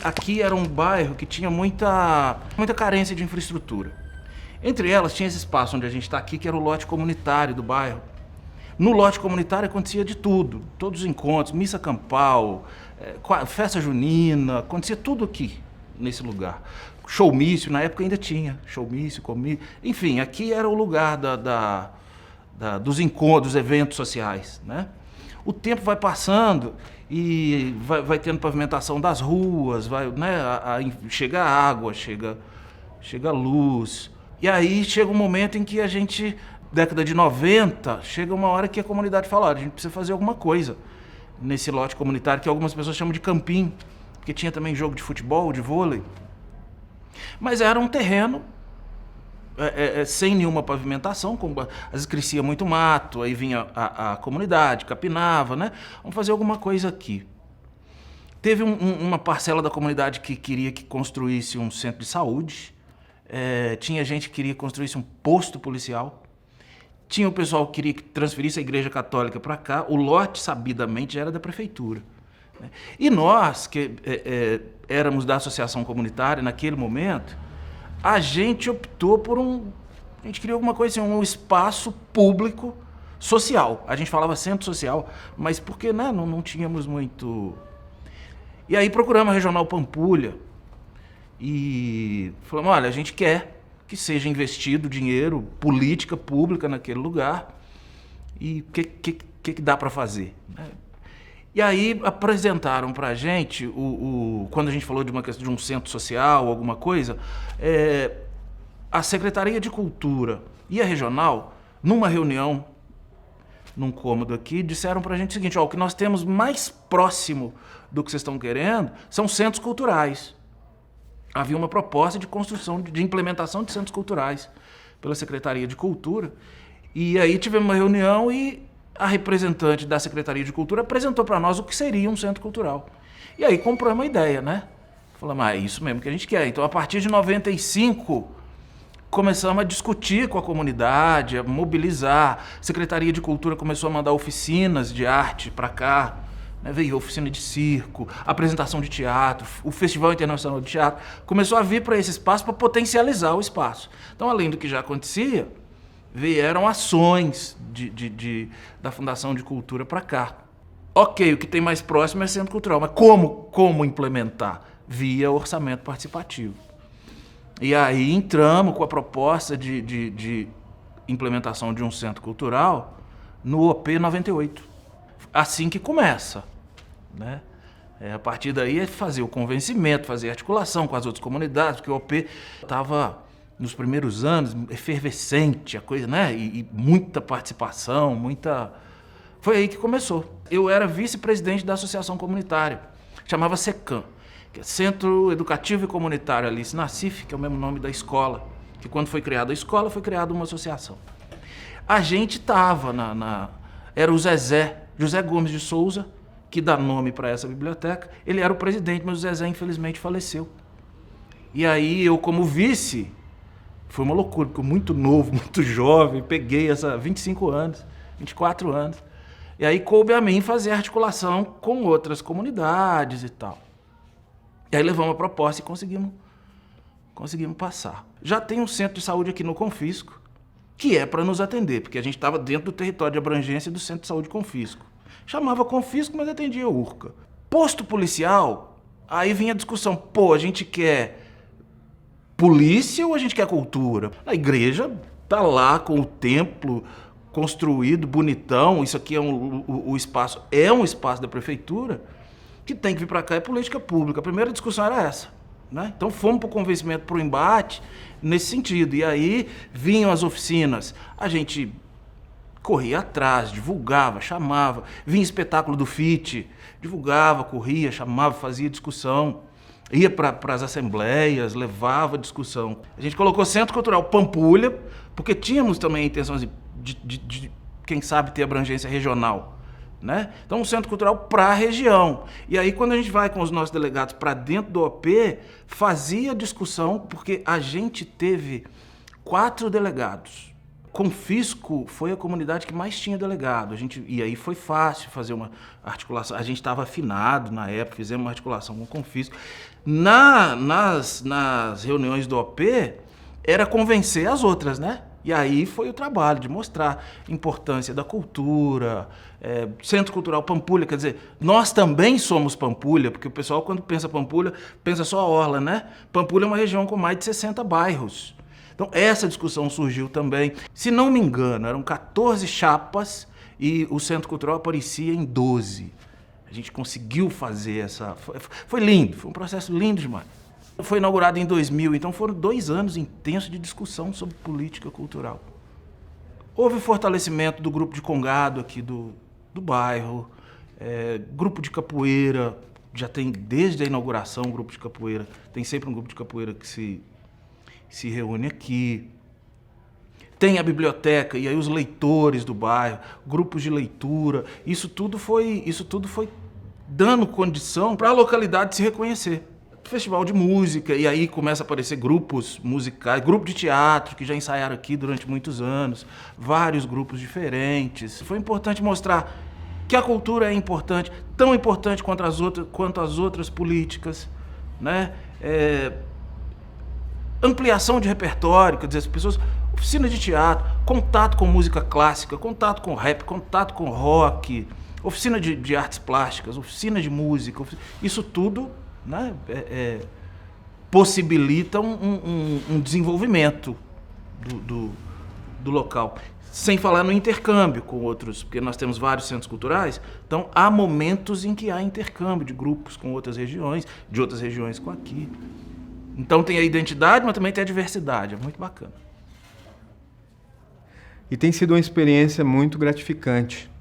Aqui era um bairro que tinha muita carência de infraestrutura. Entre elas, tinha esse espaço onde a gente está aqui, que era o lote comunitário do bairro. No lote comunitário acontecia de tudo, todos os encontros, missa campal, festa junina, acontecia tudo aqui, nesse lugar. Showmício, na época ainda tinha showmício, comício, enfim, aqui era o lugar dos encontros, dos eventos sociais, né? O tempo vai passando e vai tendo pavimentação das ruas, né, chega água, chega luz. E aí chega um momento em que a gente, década de 90, chega uma hora que a comunidade fala, a gente precisa fazer alguma coisa nesse lote comunitário, que algumas pessoas chamam de campinho, porque tinha também jogo de futebol, de vôlei. Mas era um terreno sem nenhuma pavimentação, às vezes crescia muito mato, aí vinha a comunidade, capinava, né? Vamos fazer alguma coisa aqui. Teve uma parcela da comunidade que queria que construísse um centro de saúde, tinha gente que queria que construísse um posto policial, tinha o pessoal que queria que transferisse a Igreja Católica para cá, o lote, sabidamente, já era da prefeitura. Né? E nós, que éramos da associação comunitária naquele momento, a gente optou por a gente criou alguma coisa assim, um espaço público social. A gente falava centro social, mas porque, né, não tínhamos muito... E aí procuramos a Regional Pampulha e falamos, olha, a gente quer que seja investido dinheiro, política pública naquele lugar, e o que dá para fazer? E aí apresentaram para a gente, quando a gente falou de uma questão de um centro social, alguma coisa, a Secretaria de Cultura e a Regional, numa reunião, num cômodo aqui, disseram para a gente o seguinte, o que nós temos mais próximo do que vocês estão querendo são centros culturais. Havia uma proposta de construção, de implementação de centros culturais pela Secretaria de Cultura, e aí tivemos uma reunião e a representante da Secretaria de Cultura apresentou para nós o que seria um centro cultural. E aí compramos a ideia, né? Falamos, é isso mesmo que a gente quer. Então, a partir de 95, começamos a discutir com a comunidade, a mobilizar. A Secretaria de Cultura começou a mandar oficinas de arte para cá, né? Veio oficina de circo, apresentação de teatro, o Festival Internacional de Teatro. Começou a vir para esse espaço para potencializar o espaço. Então, além do que já acontecia, vieram ações da Fundação de Cultura para cá. Ok, o que tem mais próximo é centro cultural, mas como implementar? Via orçamento participativo. E aí entramos com a proposta de implementação de um centro cultural no OP 98. Assim que começa, né? A partir daí é fazer o convencimento, fazer articulação com as outras comunidades, porque o OP estava... nos primeiros anos, efervescente, a coisa, né? E muita participação, Foi aí que começou. Eu era vice-presidente da associação comunitária, chamava SECAM, que é Centro Educativo e Comunitário Alice Nassif, que é o mesmo nome da escola, que quando foi criada a escola, foi criada uma associação. A gente estava era o José Gomes de Souza, que dá nome para essa biblioteca. Ele era o presidente, mas o Zezé, infelizmente, faleceu. E aí, eu, como vice... Foi uma loucura, porque eu muito novo, muito jovem, peguei 25 anos, 24 anos. E aí coube a mim fazer articulação com outras comunidades e tal. E aí levamos a proposta e conseguimos passar. Já tem um centro de saúde aqui no Confisco, que é para nos atender, porque a gente estava dentro do território de abrangência do Centro de Saúde Confisco. Chamava Confisco, mas atendia Urca. Posto policial, aí vinha a discussão, a gente quer... polícia ou a gente quer cultura? A igreja tá lá com o templo construído, bonitão. Isso aqui é o espaço, um espaço da prefeitura que tem que vir para cá, é política pública. A primeira discussão era essa, né? Então fomos para o convencimento, para o embate nesse sentido. E aí vinham as oficinas, a gente corria atrás, divulgava, chamava, vinha espetáculo do FIT, divulgava, corria, chamava, fazia discussão. Ia para as assembleias, levava discussão. A gente colocou Centro Cultural Pampulha, porque tínhamos também a intenção de quem sabe, ter abrangência regional, né? Então, um Centro Cultural para a região. E aí, quando a gente vai com os nossos delegados para dentro do OP, fazia discussão, porque a gente teve 4 delegados Confisco foi a comunidade que mais tinha delegado. E aí foi fácil fazer uma articulação. A gente estava afinado na época, fizemos uma articulação com o Confisco. Nas reuniões do OP, era convencer as outras, né? E aí foi o trabalho de mostrar a importância da cultura, Centro Cultural Pampulha, quer dizer, nós também somos Pampulha, porque o pessoal quando pensa Pampulha, pensa só a orla, né? Pampulha é uma região com mais de 60 bairros. Então essa discussão surgiu também. Se não me engano, eram 14 chapas e o Centro Cultural aparecia em 12. A gente conseguiu fazer essa... Foi lindo, foi um processo lindo demais. Foi inaugurado em 2000, então foram 2 anos intensos de discussão sobre política cultural. Houve fortalecimento do grupo de congado aqui do bairro, grupo de capoeira, já tem desde a inauguração um grupo de capoeira, tem sempre um grupo de capoeira que se reúne aqui. Tem a biblioteca, e aí os leitores do bairro, grupos de leitura, isso tudo foi dando condição para a localidade se reconhecer. Festival de música, e aí começa a aparecer grupos musicais, grupo de teatro que já ensaiaram aqui durante muitos anos, vários grupos diferentes. Foi importante mostrar que a cultura é importante, tão importante quanto as outras políticas, né? Ampliação de repertório, quer dizer, as pessoas, oficina de teatro, contato com música clássica, contato com rap, contato com rock, oficina de artes plásticas, oficina de música, isso tudo, né, possibilita um desenvolvimento do local. Sem falar no intercâmbio com outros, porque nós temos vários centros culturais, então há momentos em que há intercâmbio de grupos com outras regiões, de outras regiões com aqui. Então tem a identidade, mas também tem a diversidade, é muito bacana. E tem sido uma experiência muito gratificante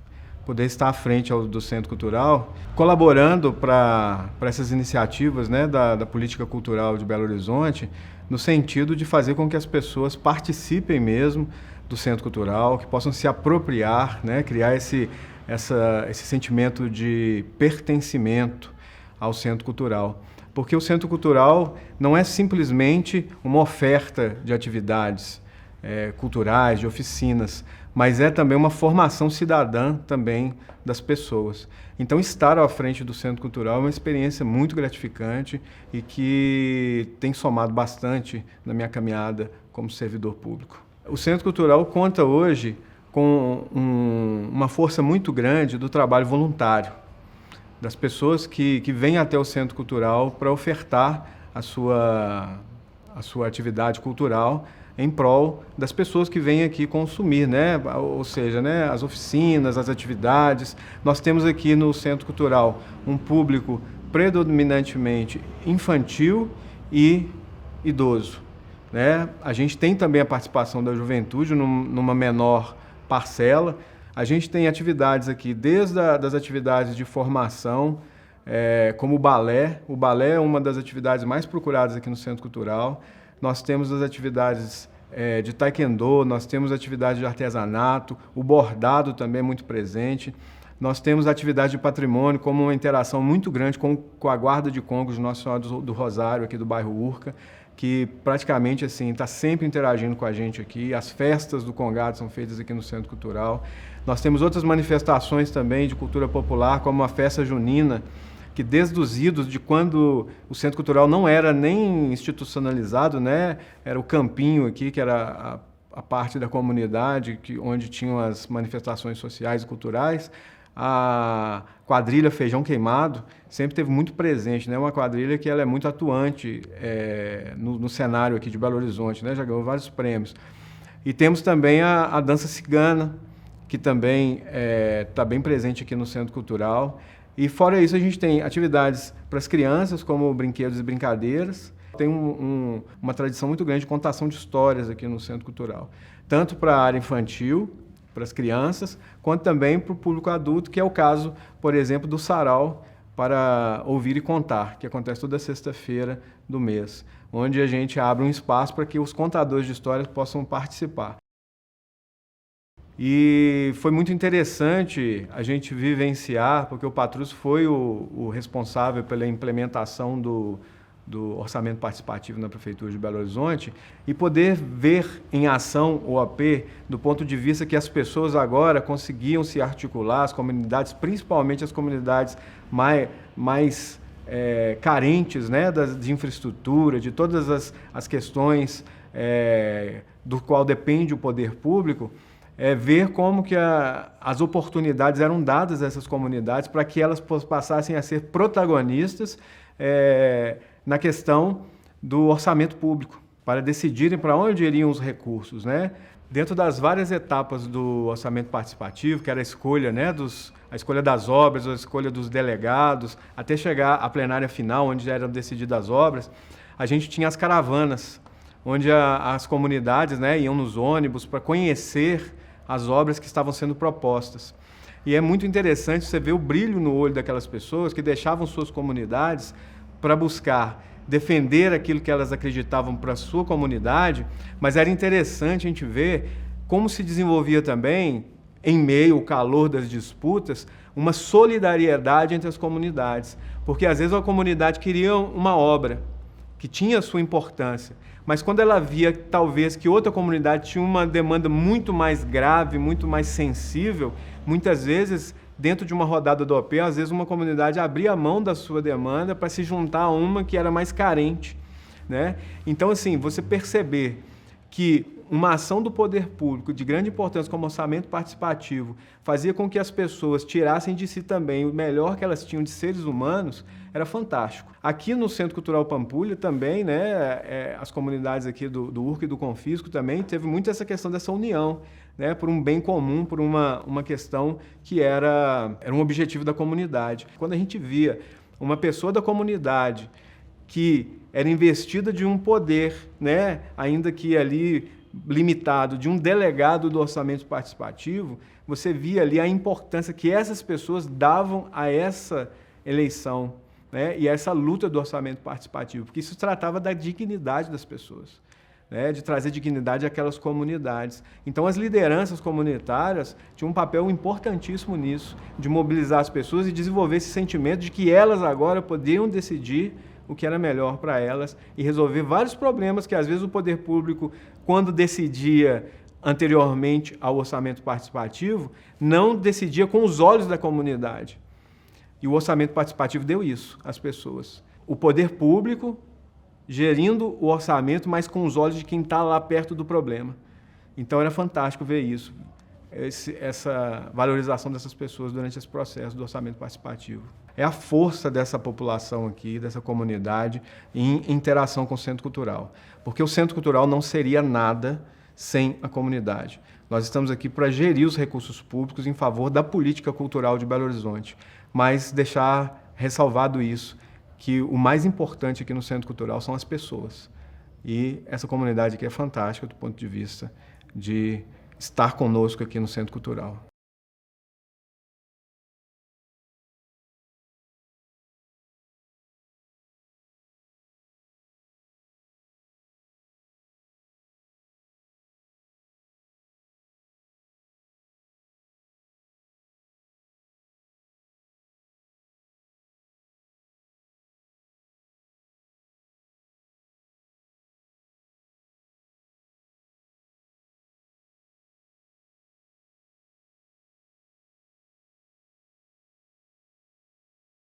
poder estar à frente do Centro Cultural, colaborando para essas iniciativas, né, da política cultural de Belo Horizonte, no sentido de fazer com que as pessoas participem mesmo do Centro Cultural, que possam se apropriar, né, criar esse sentimento de pertencimento ao Centro Cultural. Porque o Centro Cultural não é simplesmente uma oferta de atividades culturais, de oficinas, mas é também uma formação cidadã também das pessoas. Então, estar à frente do Centro Cultural é uma experiência muito gratificante e que tem somado bastante na minha caminhada como servidor público. O Centro Cultural conta hoje com uma força muito grande do trabalho voluntário, das pessoas que vêm até o Centro Cultural para ofertar a sua atividade cultural em prol das pessoas que vêm aqui consumir, né? Ou seja, né, as oficinas, as atividades. Nós temos aqui no Centro Cultural um público predominantemente infantil e idoso, né? A gente tem também a participação da juventude numa menor parcela. A gente tem atividades aqui, desde das atividades de formação, como o balé. O balé é uma das atividades mais procuradas aqui no Centro Cultural. Nós temos as atividades de taekwondo, nós temos atividades de artesanato, o bordado também é muito presente. Nós temos atividade de patrimônio, como uma interação muito grande com a Guarda de Congos de Nossa Senhora do Rosário, aqui do bairro Urca, que praticamente assim está sempre interagindo com a gente aqui. As festas do Congado são feitas aqui no Centro Cultural. Nós temos outras manifestações também de cultura popular, como a festa junina, que desde os idos de quando o Centro Cultural não era nem institucionalizado, né? Era o campinho aqui, que era a parte da comunidade onde tinham as manifestações sociais e culturais. A quadrilha Feijão Queimado sempre teve muito presente, né? Uma quadrilha que ela é muito atuante no cenário aqui de Belo Horizonte, né? Já ganhou vários prêmios. E temos também a dança cigana, que também está bem presente aqui no Centro Cultural. E fora isso, a gente tem atividades para as crianças, como brinquedos e brincadeiras. Tem uma tradição muito grande de contação de histórias aqui no Centro Cultural, tanto para a área infantil, para as crianças, quanto também para o público adulto, que é o caso, por exemplo, do Sarau para Ouvir e Contar, que acontece toda sexta-feira do mês, onde a gente abre um espaço para que os contadores de histórias possam participar. E foi muito interessante a gente vivenciar, porque o Patrus foi o responsável pela implementação do do orçamento participativo na Prefeitura de Belo Horizonte e poder ver em ação o OP do ponto de vista que as pessoas agora conseguiam se articular, as comunidades, principalmente as comunidades mais carentes, né, de infraestrutura, de todas as questões do qual depende o poder público, ver como que as oportunidades eram dadas a essas comunidades para que elas passassem a ser protagonistas na questão do orçamento público, para decidirem para onde iriam os recursos, né? Dentro das várias etapas do orçamento participativo, que era a escolha, né, a escolha das obras, a escolha dos delegados, até chegar à plenária final, onde já eram decididas as obras, a gente tinha as caravanas, onde as comunidades, né, iam nos ônibus para conhecer as obras que estavam sendo propostas. E é muito interessante você ver o brilho no olho daquelas pessoas que deixavam suas comunidades para buscar defender aquilo que elas acreditavam para a sua comunidade, mas era interessante a gente ver como se desenvolvia também, em meio ao calor das disputas, uma solidariedade entre as comunidades. Porque às vezes a comunidade queria uma obra que tinha sua importância, mas quando ela via talvez que outra comunidade tinha uma demanda muito mais grave, muito mais sensível, muitas vezes, dentro de uma rodada do OP, às vezes uma comunidade abria a mão da sua demanda para se juntar a uma que era mais carente, né? Então, assim, você perceber que uma ação do poder público de grande importância como orçamento participativo fazia com que as pessoas tirassem de si também o melhor que elas tinham de seres humanos, era fantástico. Aqui no Centro Cultural Pampulha também, né, as comunidades aqui do URC e do Confisco também teve muito essa questão dessa união, né, por um bem comum, por uma questão que era um objetivo da comunidade. Quando a gente via uma pessoa da comunidade que era investida de um poder, né, ainda que ali limitado, de um delegado do orçamento participativo, você via ali a importância que essas pessoas davam a essa eleição, né, e a essa luta do orçamento participativo, porque isso tratava da dignidade das pessoas, né, de trazer dignidade àquelas comunidades. Então, as lideranças comunitárias tinham um papel importantíssimo nisso, de mobilizar as pessoas e desenvolver esse sentimento de que elas agora podiam decidir o que era melhor para elas e resolver vários problemas que, às vezes, o poder público, quando decidia anteriormente ao orçamento participativo, não decidia com os olhos da comunidade. E o orçamento participativo deu isso às pessoas. O poder público gerindo o orçamento, mas com os olhos de quem está lá perto do problema. Então, era fantástico ver isso, essa valorização dessas pessoas durante esse processo do orçamento participativo. É a força dessa população aqui, dessa comunidade, em interação com o Centro Cultural. Porque o Centro Cultural não seria nada sem a comunidade. Nós estamos aqui para gerir os recursos públicos em favor da política cultural de Belo Horizonte, mas deixar ressalvado isso, que o mais importante aqui no Centro Cultural são as pessoas. E essa comunidade aqui é fantástica do ponto de vista de estar conosco aqui no Centro Cultural.